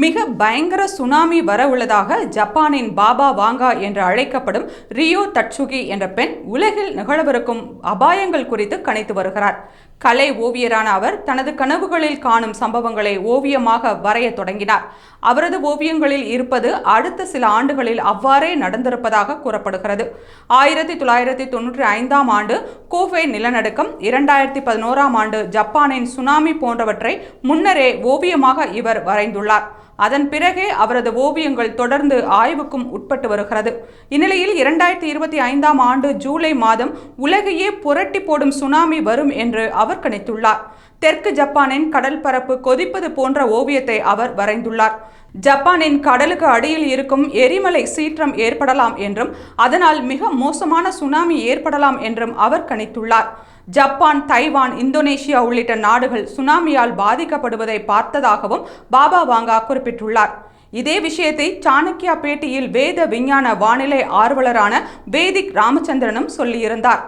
மிக பயங்கர சுனாமி வரவுள்ளதாக ஜப்பானின் பாபா வாங்கா என்று அழைக்கப்படும் ரியோ தட்சுகி என்ற பெண் உலகில் நிகழவிருக்கும் அபாயங்கள் குறித்து கணித்து வருகிறார். கலை ஓவியரான அவர் தனது கனவுகளில் காணும் சம்பவங்களை ஓவியமாக வரைய தொடங்கினார். அவரது ஓவியங்களில் இருப்பது அடுத்த சில ஆண்டுகளில் அவ்வாறே நடந்திருப்பதாக கூறப்படுகிறது. 1995ஆம் ஆண்டு கோஃபே நிலநடுக்கம், 2011ஆம் ஆண்டு ஜப்பானின் சுனாமி போன்றவற்றை முன்னரே ஓவியமாக இவர் வரைந்துள்ளார். அதன் பிறகே அவரது ஓவியங்கள் தொடர்ந்து ஆய்வுக்கும் உட்பட்டு வருகிறது. இந்நிலையில் 2025ஆம் ஆண்டு ஜூலை மாதம் உலகையே புரட்டி போடும் சுனாமி வரும் என்று அவர் கணித்துள்ளார். தெற்கு ஜப்பானின் கடல் பரப்பு கொதிப்பது போன்ற ஓவியத்தை அவர் வரைந்துள்ளார். ஜப்பானின் கடலுக்கு அடியில் இருக்கும் எரிமலை சீற்றம் ஏற்படலாம் என்றும் அதனால் மிக மோசமான சுனாமி ஏற்படலாம் என்றும் அவர் கணித்துள்ளார். ஜப்பான், தைவான், இந்தோனேஷியா உள்ளிட்ட நாடுகள் சுனாமியால் பாதிக்கப்படுவதை பார்த்ததாகவும் பாபா வாங்கா குறிப்பிட்டுள்ளார். இதே விஷயத்தை சாணக்கியா பேட்டியில் வேத விஞ்ஞான வானிலை ஆர்வலரான வேதிக் ராமச்சந்திரனும் சொல்லியிருந்தார்.